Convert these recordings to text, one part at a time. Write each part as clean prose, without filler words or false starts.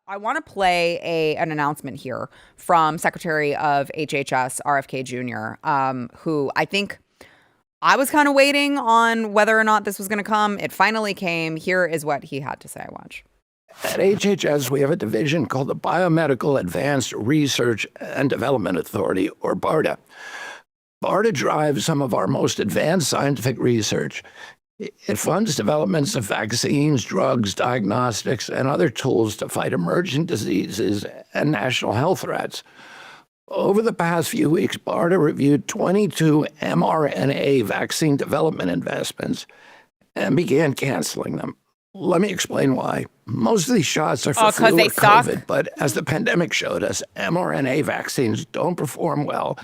I want to play an announcement here from Secretary of HHS, RFK Jr., who I think I was kind of waiting on whether or not this was going to come. It finally came. Here is what he had to say. Watch. At HHS, we have a division called the Biomedical Advanced Research and Development Authority, or BARDA. BARDA drives some of our most advanced scientific research. It funds developments of vaccines, drugs, diagnostics, and other tools to fight emerging diseases and national health threats. Over the past few weeks, BARDA reviewed 22 mRNA vaccine development investments and began canceling them. Let me explain why. Most of these shots are for flu or COVID, but as the pandemic showed us, mRNA vaccines don't perform well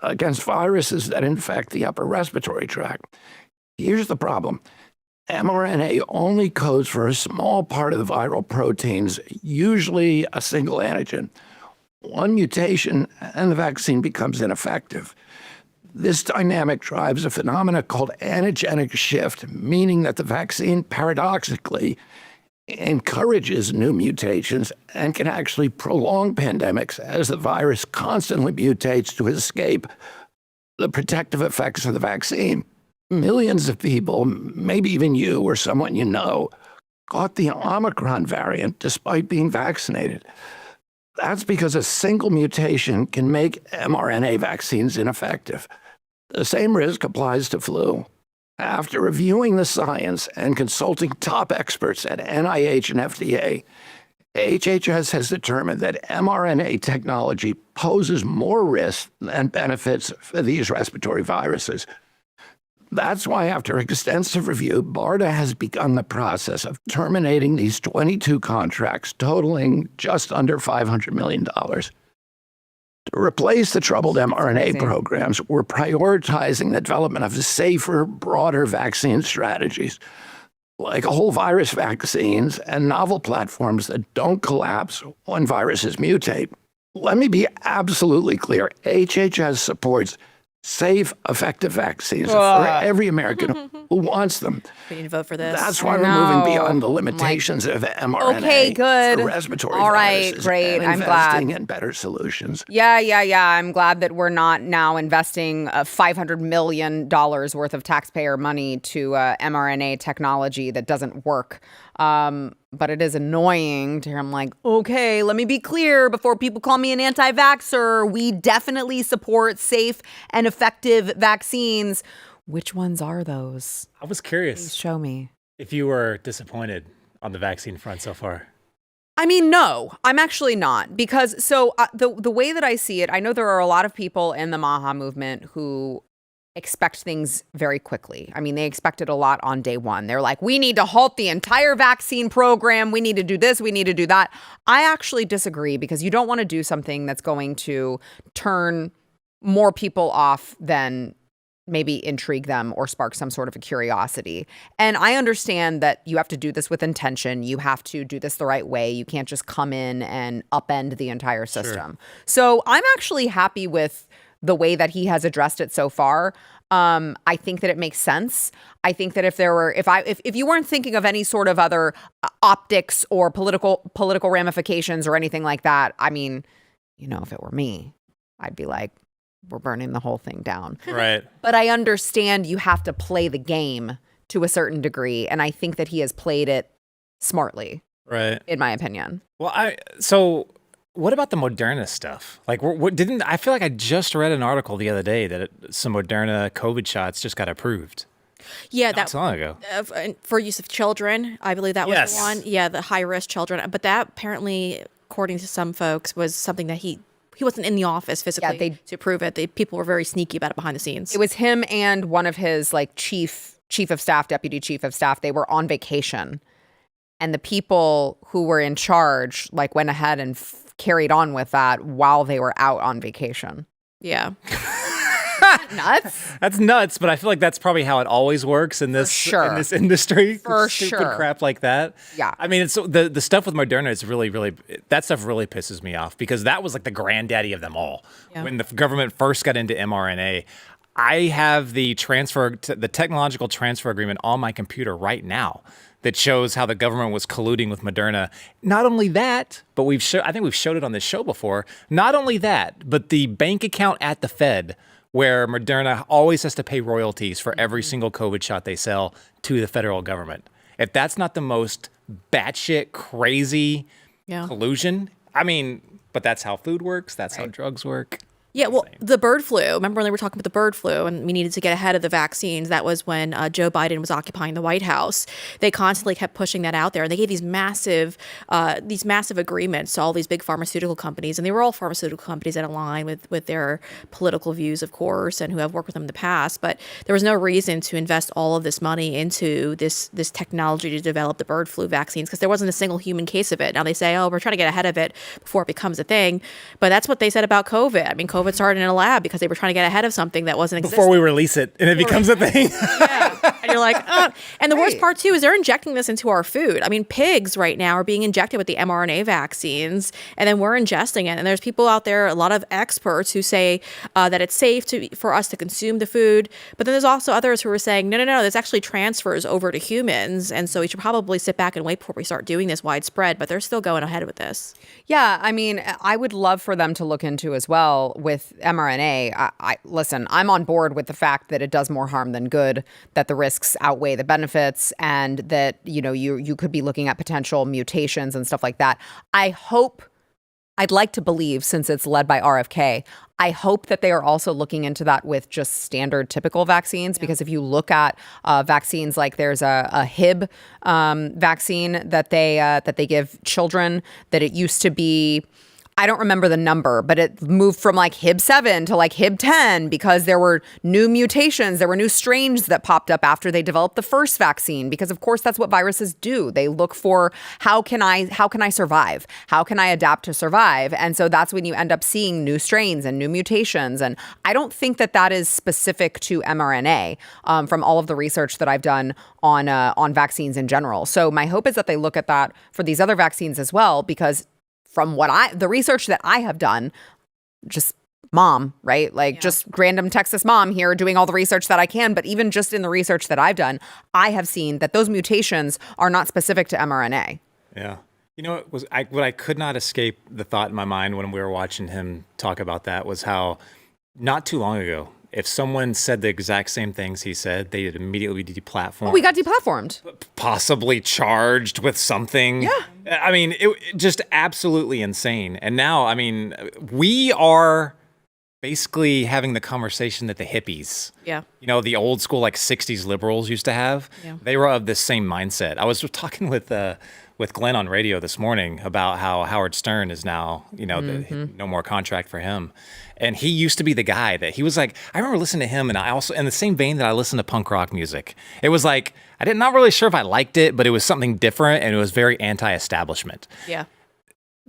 against viruses that infect the upper respiratory tract. Here's the problem. mRNA only codes for a small part of the viral proteins, usually a single antigen. One mutation and the vaccine becomes ineffective. This dynamic drives a phenomenon called antigenic shift, meaning that the vaccine paradoxically encourages new mutations and can actually prolong pandemics as the virus constantly mutates to escape the protective effects of the vaccine. Millions of people, maybe even you or someone you know, caught the Omicron variant despite being vaccinated. That's because a single mutation can make mRNA vaccines ineffective. The same risk applies to flu. After reviewing the science and consulting top experts at NIH and FDA, HHS has determined that mRNA technology poses more risks than benefits for these respiratory viruses. That's why, after extensive review, BARDA has begun the process of terminating these 22 contracts, totaling just under $500 million. To replace the troubled mRNA programs, we're prioritizing the development of safer, broader vaccine strategies, like whole virus vaccines and novel platforms that don't collapse when viruses mutate. Let me be absolutely clear. HHS supports safe, effective vaccines for every American who wants them. We need to vote for this. That's why we're moving beyond the limitations of mRNA. Okay, good. For respiratory all right, viruses great. And I'm glad. investing in better solutions. Yeah. I'm glad that we're not now investing $500 million worth of taxpayer money to mRNA technology that doesn't work. But it is annoying to hear him like, okay, let me be clear before people call me an anti-vaxxer. We definitely support safe and effective vaccines. Which ones are those? I was curious. Please show me. If you were disappointed on the vaccine front so far. I mean, no, I'm actually not. Because the way that I see it, I know there are a lot of people in the MAHA movement who expect things very quickly. I mean, they expect it a lot on day one. They're like, we need to halt the entire vaccine program. We need to do this. We need to do that. I actually disagree, because you don't want to do something that's going to turn more people off than maybe intrigue them or spark some sort of a curiosity. And I understand that you have to do this with intention. You have to do this the right way. You can't just come in and upend the entire system. Sure. So I'm actually happy with the way that he has addressed it so far. I think that it makes sense. I think that if you weren't thinking of any sort of other optics or political ramifications or anything like that, I mean, if it were me, I'd be like, we're burning the whole thing down. Right. But I understand you have to play the game to a certain degree, and I think that he has played it smartly. Right. In my opinion. Well, so what about the Moderna stuff? Like, I feel like I just read an article the other day that some Moderna COVID shots just got approved. Yeah, Not so long ago. For use of children, I believe that was the one. Yeah, the high-risk children. But that apparently, according to some folks, was something that he wasn't in the office physically to prove it. People were very sneaky about it behind the scenes. It was him and one of his chief of staff, deputy chief of staff. They were on vacation, and the people who were in charge went ahead and carried on with that while they were out on vacation. Yeah. Nuts. That's nuts, but I feel like that's probably how it always works in this in this industry. For Stupid crap like that. Yeah. I mean, it's the stuff with Moderna is really, that stuff really pisses me off, because that was like the granddaddy of them all. Yeah. When the government first got into mRNA, I have the technological transfer agreement on my computer right now that shows how the government was colluding with Moderna. Not only that, but I think we've showed it on this show before. Not only that, but the bank account at the Fed where Moderna always has to pay royalties for every single COVID shot they sell to the federal government. If that's not the most batshit crazy collusion, I mean, but that's how food works. That's how drugs work. Yeah, well, the bird flu. Remember when they were talking about the bird flu and we needed to get ahead of the vaccines? That was when Joe Biden was occupying the White House. They constantly kept pushing that out there. And they gave these massive agreements to all these big pharmaceutical companies. And they were all pharmaceutical companies that align with their political views, of course, and who have worked with them in the past. But there was no reason to invest all of this money into this technology to develop the bird flu vaccines because there wasn't a single human case of it. Now they say, oh, we're trying to get ahead of it before it becomes a thing. But that's what they said about COVID. I mean, COVID started in a lab because they were trying to get ahead of something that wasn't existing. Before we release it and it becomes a thing. Yeah. And you're like, oh. And the worst part too is they're injecting this into our food. I mean, pigs right now are being injected with the mRNA vaccines and then we're ingesting it. And there's people out there, a lot of experts who say that it's safe for us to consume the food. But then there's also others who are saying, no, this actually transfers over to humans. And so we should probably sit back and wait before we start doing this widespread. But they're still going ahead with this. Yeah, I mean, I would love for them to look into as well with mRNA. Listen, I'm on board with the fact that it does more harm than good, that the risks outweigh the benefits, and that, you could be looking at potential mutations and stuff like that. I'd like to believe, since it's led by RFK, I hope that they are also looking into that with just standard typical vaccines, because if you look at vaccines, like there's a Hib vaccine that they give children, that it used to be, I don't remember the number, but it moved from like Hib 7 to like Hib 10 because there were new mutations. There were new strains that popped up after they developed the first vaccine, because of course that's what viruses do. They look for how can I survive? How can I adapt to survive? And so that's when you end up seeing new strains and new mutations. And I don't think that is specific to mRNA from all of the research that I've done on vaccines in general. So my hope is that they look at that for these other vaccines as well, because from the research that I have done, just mom, right? Like just random Texas mom here doing all the research that I can. But even just in the research that I've done, I have seen that those mutations are not specific to mRNA. Yeah. You know, what I could not escape the thought in my mind when we were watching him talk about that was how not too long ago, if someone said the exact same things he said, they'd immediately be deplatformed. Oh, we got deplatformed. Possibly charged with something. Yeah. I mean, it just absolutely insane. And now, I mean, we are basically having the conversation that the hippies, the old school like 60s liberals used to have. Yeah. They were of this same mindset. I was talking with Glenn on radio this morning about how Howard Stern is now, no more contract for him. And he used to be the guy that he was like, I remember listening to him, and I also, in the same vein that I listened to punk rock music, it was like, not really sure if I liked it, but it was something different, and it was very anti-establishment. Yeah.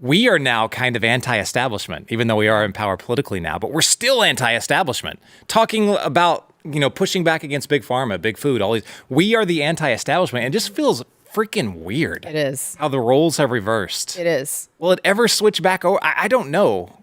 We are now kind of anti-establishment, even though we are in power politically now, but we're still anti-establishment. Talking about, pushing back against big pharma, big food, all these. We are the anti-establishment, and it just feels freaking weird. It is. How the roles have reversed. It is. Will it ever switch back over? I don't know.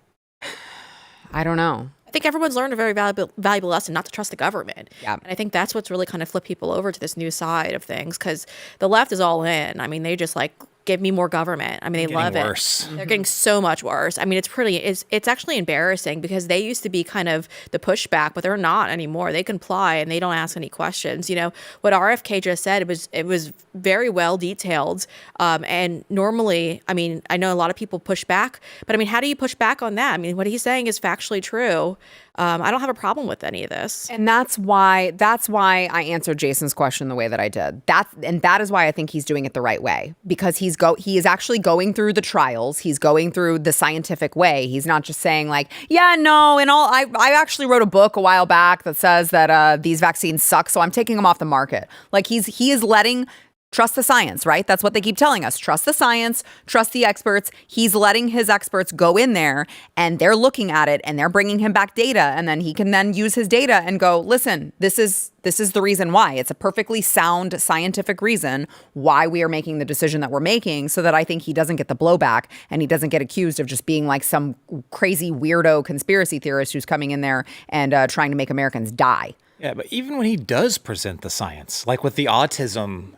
I don't know. I think everyone's learned a very valuable lesson not to trust the government. Yeah. And I think that's what's really kind of flipped people over to this new side of things, because the left is all in. I mean, they just like, give me more government. I mean, they love it. Worse. They're getting so much worse. I mean, it's actually embarrassing, because they used to be kind of the pushback, but they're not anymore. They comply and they don't ask any questions. What RFK just said, it was very well detailed. And normally, I mean, I know a lot of people push back, but I mean, how do you push back on that? I mean, what he's saying is factually true. I don't have a problem with any of this. And that's why I answered Jason's question the way that I did. That is why I think he's doing it the right way, because he is actually going through the trials. He's going through the scientific way. He's not just saying like, yeah, no, and all. I actually wrote a book a while back that says that these vaccines suck, so I'm taking them off the market. Like he is letting. Trust the science, right? That's what they keep telling us. Trust the science, trust the experts. He's letting his experts go in there, and they're looking at it, and they're bringing him back data, and then he can then use his data and go, listen, this is the reason why. It's a perfectly sound scientific reason why we are making the decision that we're making, so that I think he doesn't get the blowback, and he doesn't get accused of just being like some crazy weirdo conspiracy theorist who's coming in there and trying to make Americans die. Yeah, but even when he does present the science, like with the autism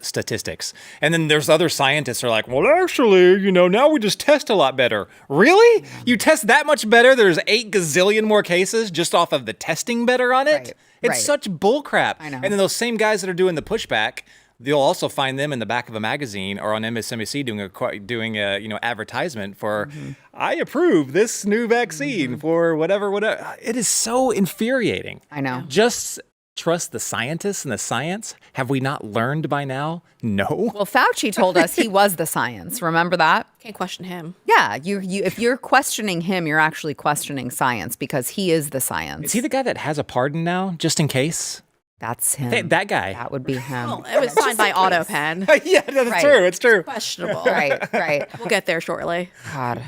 statistics, and then there's other scientists who are like, well, actually, now we just test a lot better. Really? You test that much better? There's 8 gazillion more cases just off of the testing better on it? Right. It's such bullcrap. I know. And then those same guys that are doing the pushback, you'll also find them in the back of a magazine or on MSNBC doing a advertisement for, I approve this new vaccine for whatever. It is so infuriating. I know. Just trust the scientists and the science. Have we not learned by now? No. Well, Fauci told us he was the science. Remember that? Can't question him. Yeah, you if you're questioning him, you're actually questioning science because he is the science. Is he the guy that has a pardon now, just in case? That's him. Hey, that guy. That would be him. Well, it was signed by AutoPen. Yeah, that's true. It's true. Questionable. Right. We'll get there shortly. God,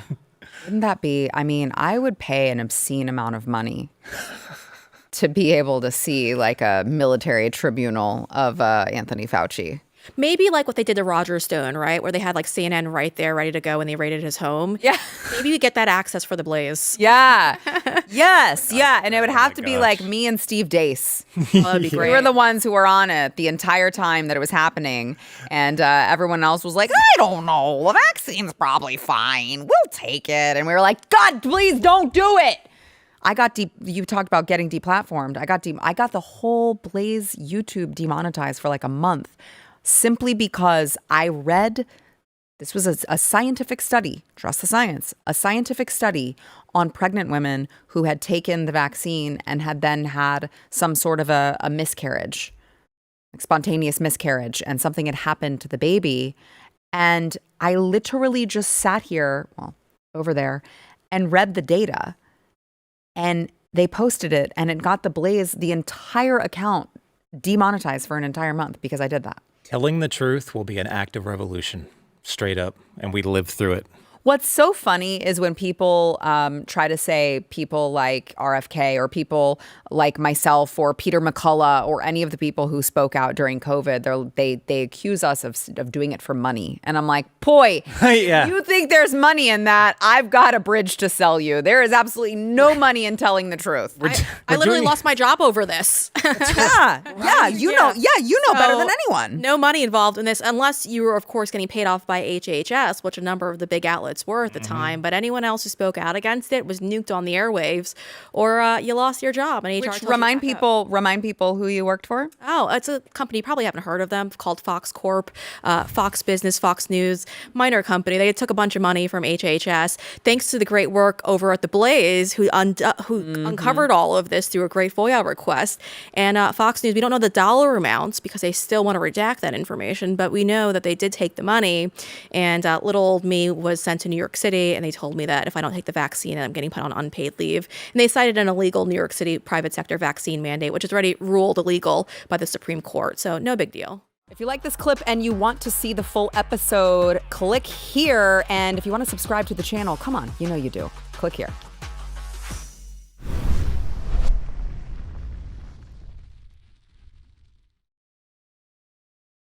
wouldn't that be? I mean, I would pay an obscene amount of money to be able to see like a military tribunal of Anthony Fauci. Maybe like what they did to Roger Stone, right? Where they had like CNN right there ready to go and they raided his home. Yeah. Maybe we get that access for the Blaze. Yeah. Yes. Yeah. And it would have to be like me and Steve Deace. Oh, that'd be great. We were the ones who were on it the entire time that it was happening. And everyone else was like, I don't know. The vaccine's probably fine. We'll take it. And we were like, God, please don't do it. You talked about getting deplatformed. I got the whole Blaze YouTube demonetized for like a month. Simply because I read, this was a scientific study, trust the science, a scientific study on pregnant women who had taken the vaccine and had then had some sort of a miscarriage, like spontaneous miscarriage, and something had happened to the baby. And I literally just sat here, over there, and read the data. And they posted it, and it got the Blaze, the entire account, demonetized for an entire month because I did that. Telling the truth will be an act of revolution, straight up, and we lived through it. What's so funny is when people try to say people like RFK or people like myself or Peter McCullough or any of the people who spoke out during COVID, they accuse us of doing it for money. And I'm like, boy, You think there's money in that? I've got a bridge to sell you. There is absolutely no money in telling the truth. I literally lost my job over this. Yeah, you know better than anyone. No money involved in this unless you were, of course, getting paid off by HHS, which a number of the big outlets were at the time, but anyone else who spoke out against it was nuked on the airwaves, or you lost your job. And HR remind people who you worked for. Oh, it's a company you probably haven't heard of them, called Fox Corp, Fox Business, Fox News, minor company. They took a bunch of money from HHS thanks to the great work over at the Blaze, who uncovered all of this through a great FOIA request. And Fox News, we don't know the dollar amounts because they still want to redact that information, but we know that they did take the money. And little old me was sent to New York City, and they told me that if I don't take the vaccine, I'm getting put on unpaid leave. And they cited an illegal New York City private sector vaccine mandate, which is already ruled illegal by the Supreme Court. So no big deal. If you like this clip and you want to see the full episode, click here. And if you want to subscribe to the channel, come on, you know you do. Click here.